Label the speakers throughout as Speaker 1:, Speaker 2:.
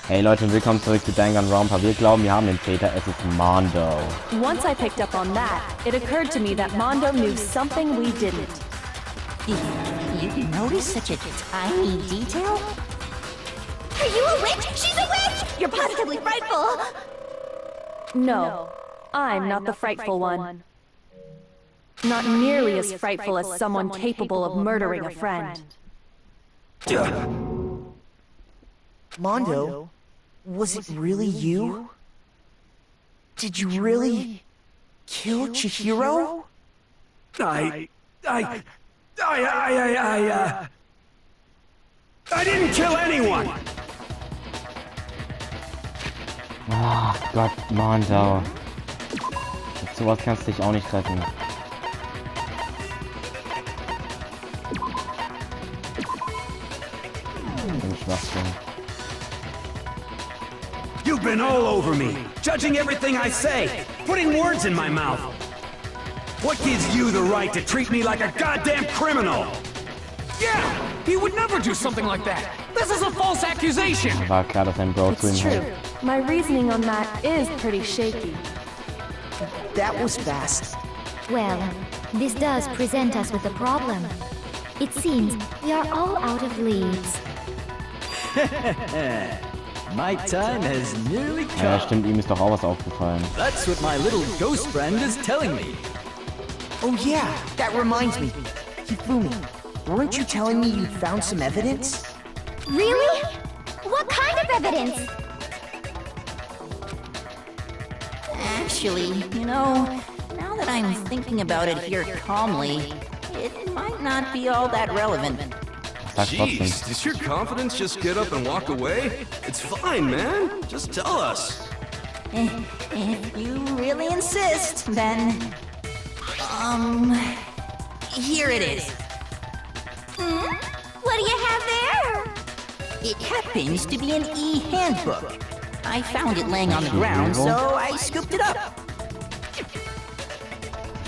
Speaker 1: Hey Leute und willkommen zurück zu Danganronpa. Wir glauben, wir haben den Täter. Es ist Mondo.
Speaker 2: Once I picked up on that, it occurred to me that Mondo knew something we didn't.
Speaker 3: You noticed such a tiny detail? Are you a witch? She's a witch! You're positively frightful!
Speaker 2: No, I'm not the frightful one. Not nearly as frightful as someone capable of murdering a friend.
Speaker 4: Mondo, was it really you? Did you really kill Chihiro?
Speaker 5: I didn't kill anyone!
Speaker 1: Ach Gott, Mondo. Mit sowas kannst du dich auch nicht treffen. Schwachsinn.
Speaker 5: You've been all over me, judging everything I say, putting words in my mouth. What gives you the right to treat me like a goddamn criminal?
Speaker 6: Yeah! He would never do something like that! This is a false accusation!
Speaker 1: War klar, dass ein Bro zu ihm
Speaker 2: It's true. My reasoning on that is pretty shaky.
Speaker 4: That was fast.
Speaker 7: Well, this does present us with a problem. It seems we are all out of leads.
Speaker 8: My time has nearly come.
Speaker 1: Ja, stimmt, ihm ist doch auch was aufgefallen.
Speaker 8: That's what my little ghost friend is telling me.
Speaker 4: Oh yeah, that reminds me. Hifumi, weren't you telling me you found some evidence?
Speaker 7: Really? What kind of evidence?
Speaker 3: Actually, now that I'm thinking about it here calmly, it might not be all that relevant.
Speaker 1: Sag trotzdem.
Speaker 9: Jeez, does your confidence just get up and walk away? It's fine, man. Just tell us.
Speaker 3: If you really insist, then... here it is.
Speaker 7: What do you have there?
Speaker 3: It happens to be an e-handbook. I found it laying on the ground, so I scooped it up.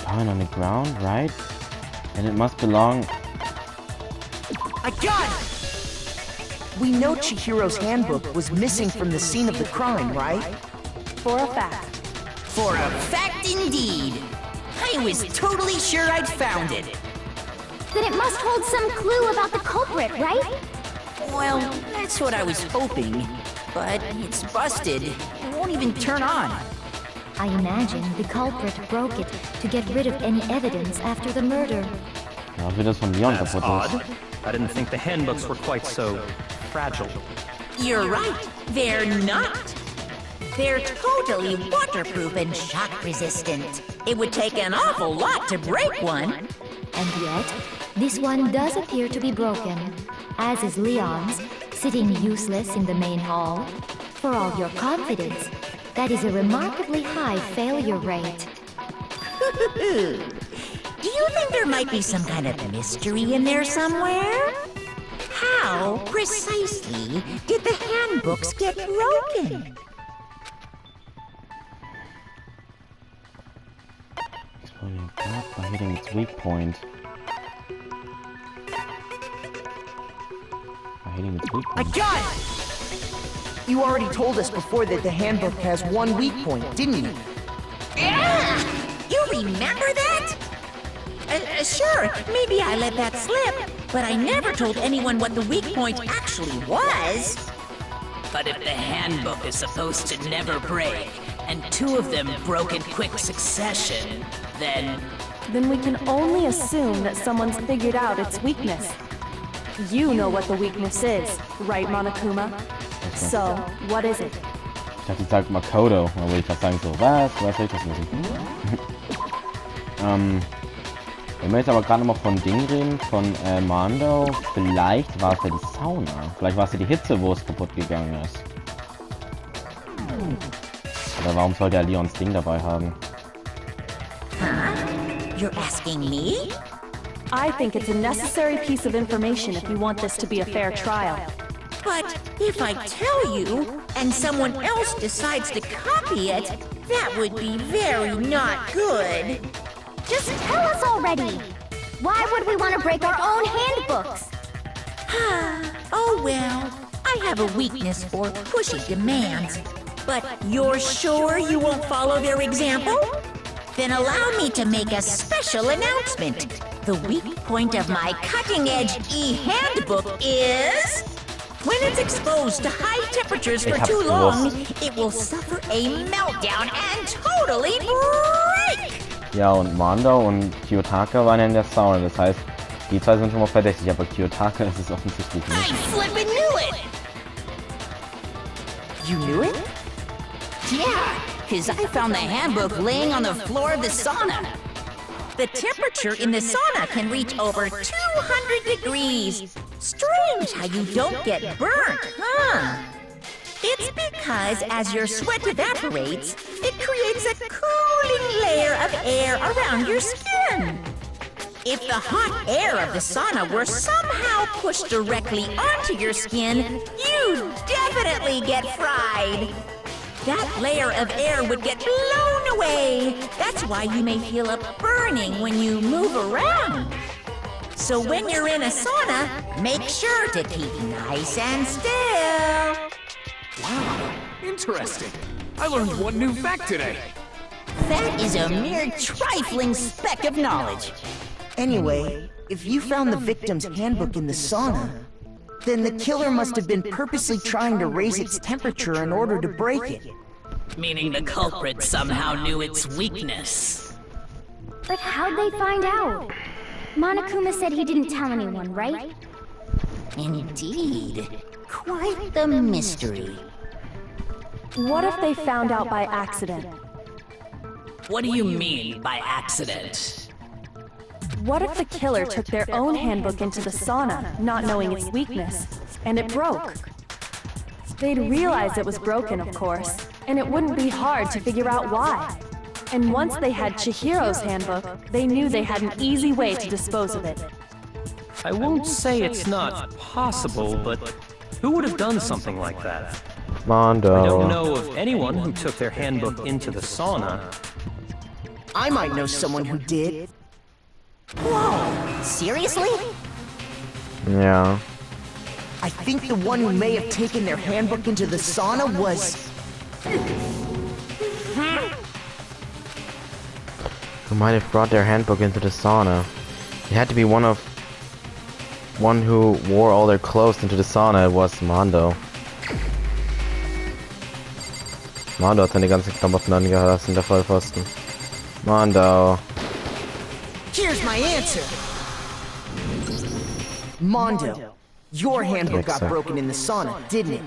Speaker 1: Lying on the ground, right? And it must belong...
Speaker 4: I got it! We know Chihiro's handbook was missing from the scene of the crime, right?
Speaker 2: For a fact.
Speaker 3: For a fact indeed. I was totally sure I'd found it.
Speaker 7: Then it must hold some clue about the culprit, right?
Speaker 3: Well, that's what I was hoping. But it's busted. It won't even turn on.
Speaker 7: I imagine the culprit broke it to get rid of any evidence after the murder.
Speaker 1: Ja, wie das von Leon
Speaker 8: That's
Speaker 1: kaputt
Speaker 8: odd.
Speaker 1: ist.
Speaker 8: I didn't think the handbooks were quite so fragile.
Speaker 3: You're right. They're not. They're totally waterproof and shock resistant. It would take an awful lot to break one.
Speaker 7: And yet, this one does appear to be broken, as is Leon's, sitting useless in the main hall. For all your confidence, that is a remarkably high failure rate.
Speaker 3: Do you think there might be some kind of mystery in there somewhere? How, precisely, did the handbooks get broken?
Speaker 1: Exploding crap by hitting its weak point. By hitting its weak
Speaker 4: I
Speaker 1: point.
Speaker 4: got it! You already told us before that the handbook has one weak point, didn't you?
Speaker 3: Yeah! You remember that? Sure, maybe I let that slip, but I never told anyone what the weak point actually was.
Speaker 10: But if the handbook is supposed to never break, and two of them broke in quick succession, then
Speaker 2: Then we can only assume that someone's figured out its weakness. You know what the weakness is, right, Monokuma? So, what is it?
Speaker 1: Ich dachte, ich sag Makoto. Da würde ich fast sagen so, was soll ich das wissen? Wenn wir jetzt aber gerade noch von Ding reden, von Mondo, vielleicht war es ja die Sauna. Vielleicht war es ja die Hitze, wo es kaputt gegangen ist. Oder warum sollte er Leons Ding dabei haben?
Speaker 3: You're asking me?
Speaker 2: I think it's a necessary piece of information if you want this to be a fair trial.
Speaker 3: But if I tell you, and someone else decides to copy it, that would be very not good.
Speaker 7: Just tell us already! Why would we want to break our own handbooks?
Speaker 3: Oh well, I have a weakness for pushy demands. But you're sure you won't follow their example? Then allow me to make a special announcement. The weak point of my cutting-edge e-handbook is... when it's exposed to high temperatures for too long, it will suffer a meltdown and totally break!
Speaker 1: Ja, und Mando und Kiyotaka waren ja in der Sauna. Das heißt, die zwei sind schon mal verdächtig, aber Kiyotaka ist es offensichtlich nicht.
Speaker 3: I flippin' knew it!
Speaker 4: You knew it?
Speaker 3: Yeah, because I found the handbook laying on the floor of the sauna. The temperature in the sauna can reach over 200 degrees. Strange how you don't get burnt, huh? It's because as your sweat evaporates, it creates a cooling layer of air around your skin. If the hot air of the sauna were somehow pushed directly onto your skin, you'd definitely get fried. That layer of air would get blown away. That's why you may feel a burning when you move around. So when you're in a sauna, make sure to keep nice and still.
Speaker 6: Wow, interesting. I learned one new fact today.
Speaker 3: That is a mere trifling speck of knowledge.
Speaker 4: Anyway, if you found the victim's handbook in the sauna, then the killer must have been purposely trying to raise its temperature in order to break it.
Speaker 10: Meaning the culprit somehow knew its weakness.
Speaker 7: But how'd they find out? Monokuma said he didn't tell anyone, right?
Speaker 3: Indeed. Quite the mystery.
Speaker 2: What if they found out by accident?
Speaker 10: What do you mean by accident?
Speaker 2: What if the killer took their own handbook into the sauna, not knowing its weakness, and it broke? They'd realize it was broken, of course, and it wouldn't be hard to figure out why. And once they had Chihiro's handbook, they knew they had an easy way to dispose of it.
Speaker 8: I won't say it's not possible, but who would have done something like that?
Speaker 1: Mando.
Speaker 8: I don't know of anyone who took their handbook into the sauna.
Speaker 4: I might know someone who did.
Speaker 3: Whoa! Seriously?
Speaker 1: Yeah.
Speaker 4: I think the one who may have taken their handbook into the sauna was...
Speaker 1: Who might have brought their handbook into the sauna? It had to be one who wore all their clothes into the sauna. It was Mando. Mando hat seine ganzen Klamotten angelassen, der Vollpfosten. Mando.
Speaker 4: Here's my answer! Mondo, your handbook got broken in the sauna, didn't it?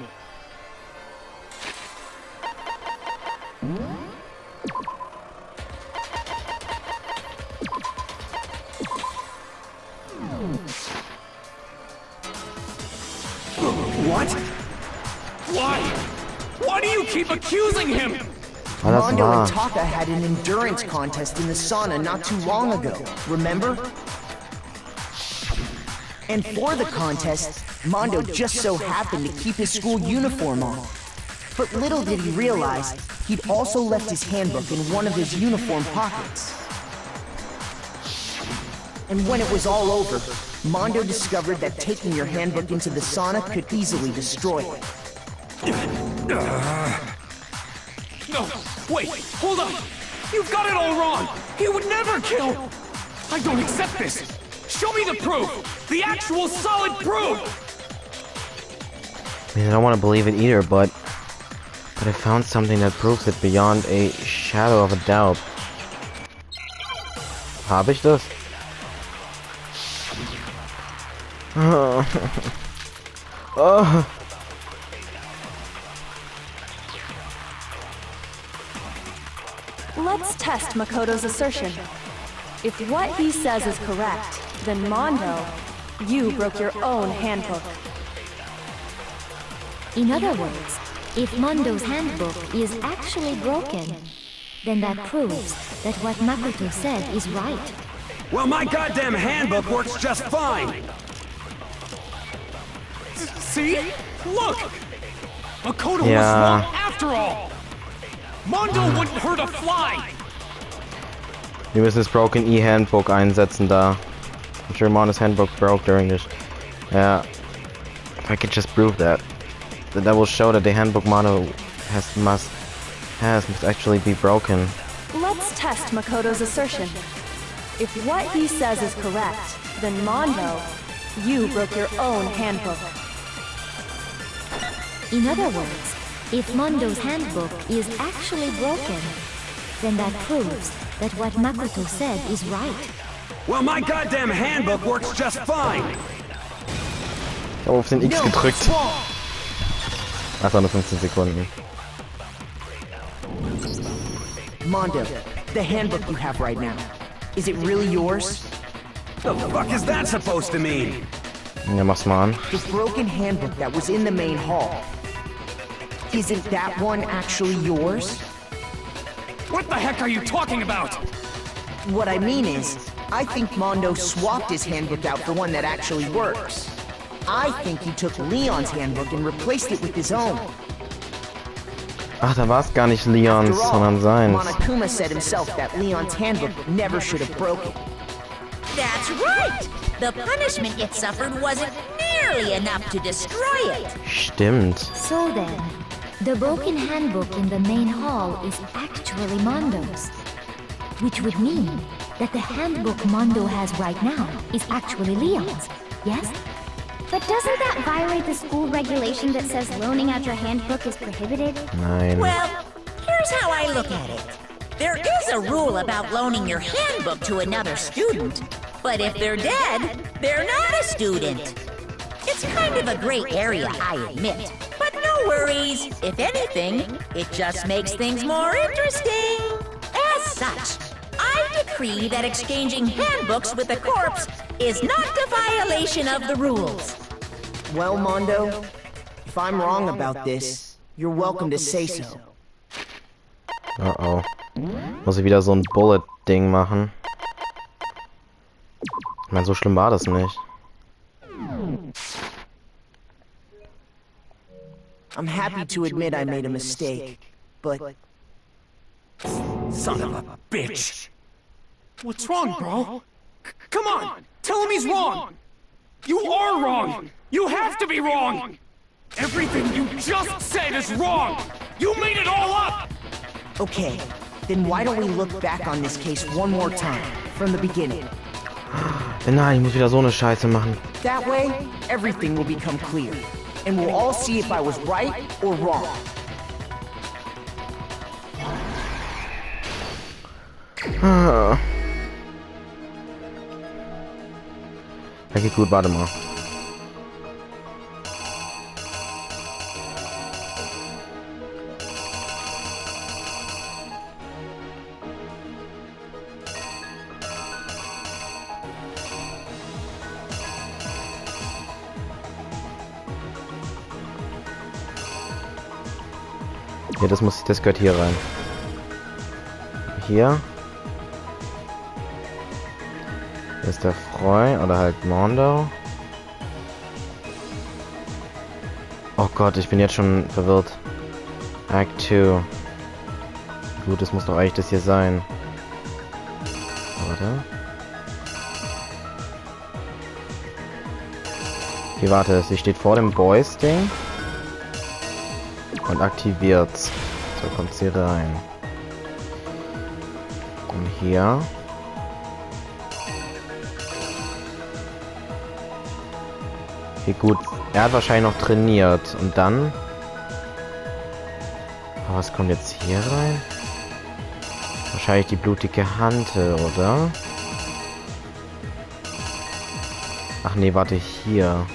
Speaker 6: What? Why? Why do you keep accusing him?
Speaker 4: Mondo and Taka had an endurance contest in the sauna not too long ago, remember? And for the contest, Mondo just so happened to keep his school uniform on. But little did he realize, he'd also left his handbook in one of his uniform pockets. And when it was all over, Mondo discovered that taking your handbook into the sauna could easily destroy it.
Speaker 6: No, wait, hold on! You've got it all wrong! He would never kill! I don't accept this! Show me the proof! The actual solid proof!
Speaker 1: I mean, I don't want to believe it either, but I found something that proves it beyond a shadow of a doubt. Hab ich das? Oh.
Speaker 2: Let's test Makoto's assertion. If what he says is correct, then Mondo, you broke your own handbook.
Speaker 7: In other words, if Mondo's handbook is actually broken, then that proves that what Makoto said is right.
Speaker 5: Well, my goddamn handbook works just fine!
Speaker 6: See? Look! Makoto was wrong after all! Mondo wouldn't hurt a fly!
Speaker 1: Wir müssen das Broken E-Handbook einsetzen da. I'm sure Mondo's handbook broke during this. Yeah. If I could just prove that. that will show that the handbook Mondo must actually be broken.
Speaker 2: Let's test Makoto's assertion. If what he says is correct, then Mondo, you broke your own handbook.
Speaker 7: In other words, if Mondo's handbook is actually broken, then that proves that what Makoto said is right.
Speaker 5: Well, my goddamn handbook works just fine.
Speaker 1: Ich habe auf den X gedrückt. Ach, nur 15 Sekunden.
Speaker 4: Mondo, the handbook you have right now, is it really yours?
Speaker 5: The fuck is that supposed to mean?
Speaker 1: Ja, mach's mal an.
Speaker 4: The broken handbook that was in the main hall. Isn't that one actually yours?
Speaker 6: What the heck are you talking about?
Speaker 4: What I mean is, I think Mondo swapped his handbook out for one that actually works. I think he took Leon's handbook and replaced it with his own.
Speaker 1: Ach, da war's gar nicht Leons,
Speaker 4: After all,
Speaker 1: sondern seins.
Speaker 4: Monokuma said himself that Leon's handbook never should have broken.
Speaker 3: That's right! The punishment it suffered wasn't nearly enough to destroy it.
Speaker 1: Stimmt.
Speaker 7: So then, the broken handbook in the main hall is actually Mondo's. Which would mean that the handbook Mondo has right now is actually Leon's, yes?
Speaker 11: But doesn't that violate the school regulation that says loaning out your handbook is prohibited?
Speaker 1: Nein.
Speaker 3: Well, here's how I look at it. There is a rule about loaning your handbook to another student, but if they're dead, they're not a student. It's kind of a gray area, I admit. But no worries. If anything, it just makes things more interesting. As such, I decree that exchanging handbooks with a corpse is not a violation of the rules.
Speaker 4: Well, Mondo, if I'm wrong about this, you're welcome to say so.
Speaker 1: Oh. Muss ich wieder so ein Bullet-Ding machen? Ich meine, so schlimm war das nicht.
Speaker 4: I'm happy to admit I made a mistake, but...
Speaker 5: Son of a bitch.
Speaker 6: What's wrong, bro? Come on! Tell him he's wrong! You are wrong! You have to be wrong! Everything you just said is wrong! You made it all up!
Speaker 4: Okay, then why don't we look back on this case one more time, from the beginning?
Speaker 1: Nein, ich muss wieder so eine Scheiße machen.
Speaker 4: That way, everything will become clear, and we'll all see if I was right or wrong.
Speaker 1: Okay, gut, warte mal. Ja, das gehört hier rein. Hier. Hier ist der Freu oder halt Mondo. Oh Gott, ich bin jetzt schon verwirrt. Act 2. Gut, das muss doch eigentlich das hier sein. Warte. Okay, warte, sie steht vor dem Boys-Ding. Und aktiviert's. So kommt sie rein. Und hier. Okay, gut. Er hat wahrscheinlich noch trainiert. Und dann... Oh, was kommt jetzt hier rein? Wahrscheinlich die blutige Hand, oder? Ach nee, warte, hier.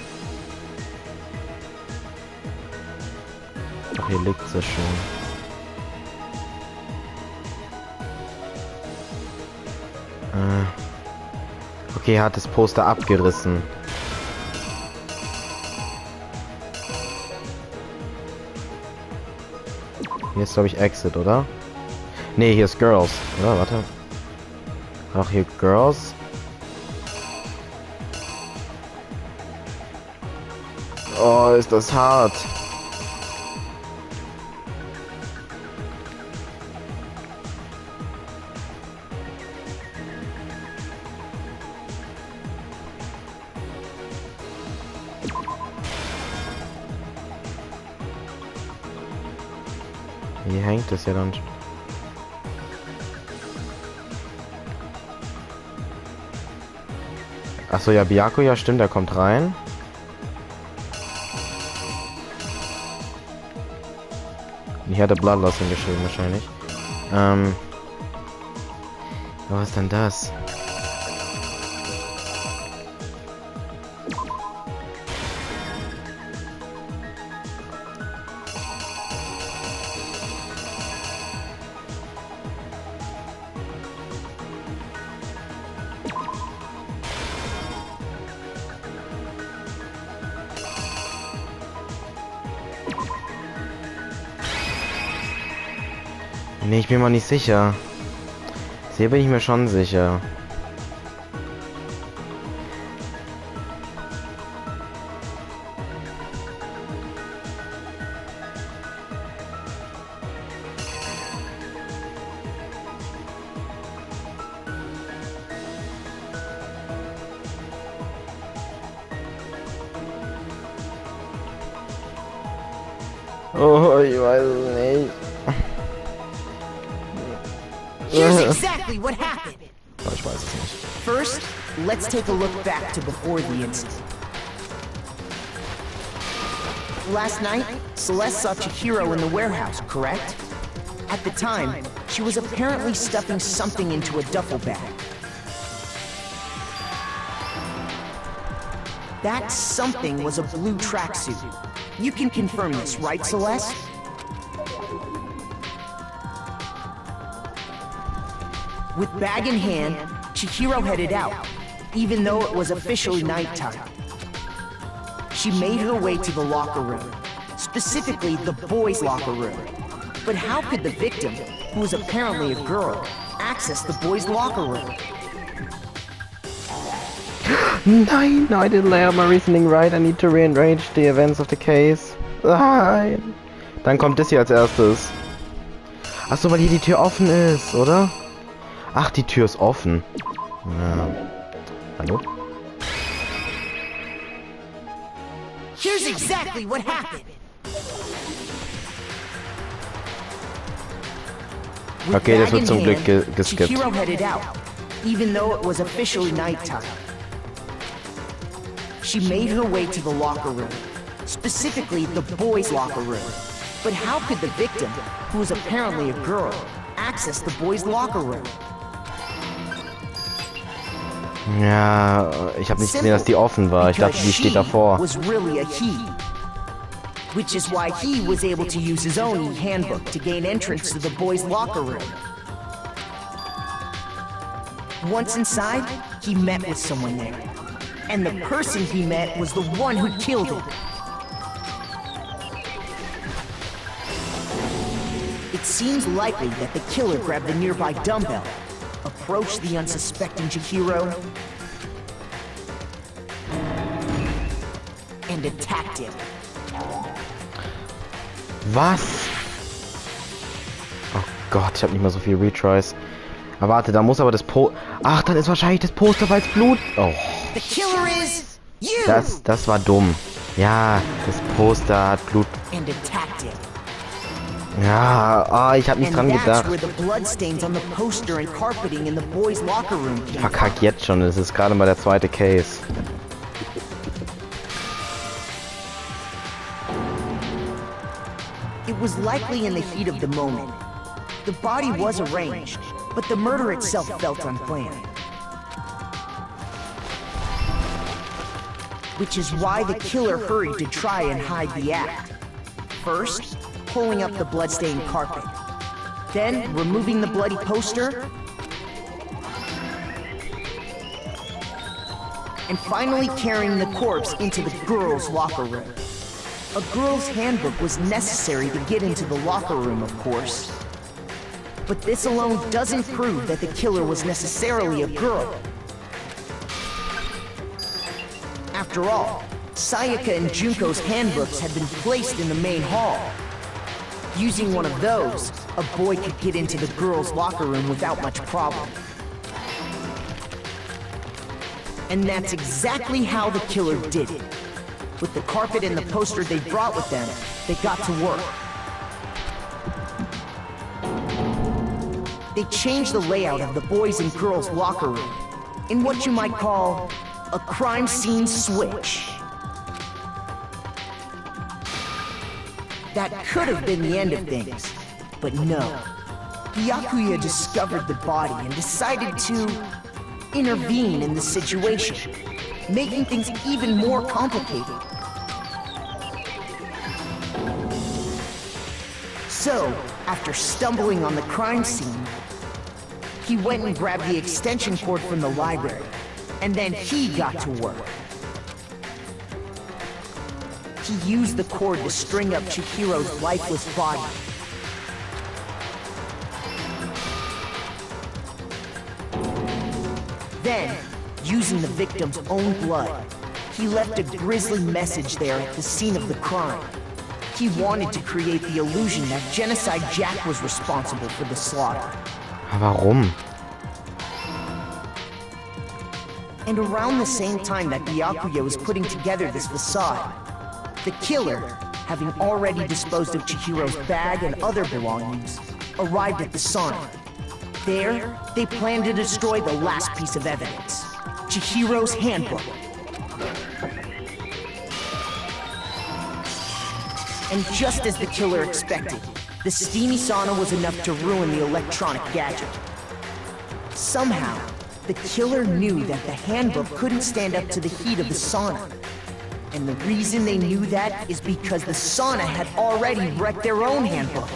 Speaker 1: Ach, hier liegt sie schon. Okay, er hat das Poster abgerissen. Hier ist, glaube ich, Exit, oder? Nee, hier ist Girls. Oder? Warte. Ach, hier Girls. Oh, ist das hart. Hier hängt es ja dann. Achso, ja, Byaku, ja stimmt, der kommt rein. Hier hat er Bloodloss hingeschrieben wahrscheinlich. Was ist denn das? Nee, ich bin mir nicht sicher. Hier bin ich mir schon sicher. Oh, ich weiß es nicht.
Speaker 4: Here's exactly what happened.
Speaker 1: Oh, ich weiß es nicht.
Speaker 4: First, let's take a look back to before the incident. Last night, Celeste saw Chihiro in the warehouse, correct? At the time, she was apparently stuffing something into a duffel bag. That something was a blue tracksuit. You can confirm this, right, Celeste? With bag in hand, Chihiro headed out, even though it was officially nighttime. She made her way to the locker room, specifically the boys' locker room. But how could the victim, who was apparently a girl, access the boys' locker room?
Speaker 1: Nein, I didn't lay out my reasoning right. I need to rearrange the events of the case. Nein. Dann kommt das hier als erstes. Achso, weil hier die Tür offen ist, oder? Ach, die Tür ist offen. Ja. Hallo?
Speaker 4: Here's exactly what happened.
Speaker 1: Okay, das wird zum Glück geskippt.
Speaker 4: Chihiro headed out, even though it was officially nighttime. She made her way to the locker room, specifically the boys' locker room. But how could the victim, who was apparently a girl, access the boys' locker room?
Speaker 1: Ja, ich habe nicht gesehen, dass die offen war. Ich dachte, die steht davor.
Speaker 4: Was really a he, which is why he was able to use his own handbook to gain entrance to the boys' locker room. Once inside, he met with someone there, and the person he met was the one who killed him. It seems likely that the killer grabbed the nearby dumbbell, approached the unsuspecting Chihiro, and attacked him.
Speaker 1: Was? Oh Gott, ich habe nicht mehr so viel Retries. Aber warte, da muss aber das Ach, dann ist wahrscheinlich das Poster, weil es Blut... Oh.
Speaker 4: The killer is you.
Speaker 1: Das war dumm. Ja, das Poster hat Blut...
Speaker 4: And attacked him.
Speaker 1: Ja, ich habe nicht dran gedacht. Ich verkack jetzt schon, das ist gerade mal der zweite Case.
Speaker 4: It was likely in the heat of the moment. The body was arranged, but the murder itself felt unplanned. Which is why the killer hurried to try and hide the act. First, pulling up the bloodstained carpet, then removing the bloody poster, and finally carrying the corpse into the girls' locker room. A girl's handbook was necessary to get into the locker room, of course. But this alone doesn't prove that the killer was necessarily a girl. After all, Sayaka and Junko's handbooks had been placed in the main hall. Using one of those, a boy could get into the girls' locker room without much problem. And that's exactly how the killer did it. With the carpet and the poster they brought with them, they got to work. they changed the layout of the boys' and girls' locker room in what you might call a crime scene switch. That could have been the end of things, but no. Byakuya discovered the body and decided to intervene in the situation, making things even more complicated. So, after stumbling on the crime scene, he went and grabbed the extension cord from the library, and then he got to work. He used the cord to string up Chihiro's lifeless body. Then, using the victim's own blood, he left a grisly message there at the scene of the crime. He wanted to create the illusion that Genocide Jack was responsible for the slaughter.
Speaker 1: Warum?
Speaker 4: And around the same time that Byakuya was putting together this facade, the killer, having already disposed of Chihiro's bag and other belongings, arrived at the sauna. There, they planned to destroy the last piece of evidence, Chihiro's handbook. And just as the killer expected, the steamy sauna was enough to ruin the electronic gadget. Somehow, the killer knew that the handbook couldn't stand up to the heat of the sauna. And the reason they knew that is because the sauna had already wrecked their own handbook.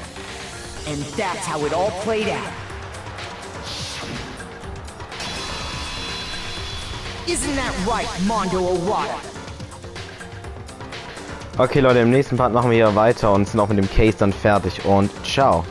Speaker 4: And that's how it all played out. Isn't that right, Mondo Owada?
Speaker 1: Okay Leute, im nächsten Part machen wir hier weiter und sind auch mit dem Case dann fertig und ciao.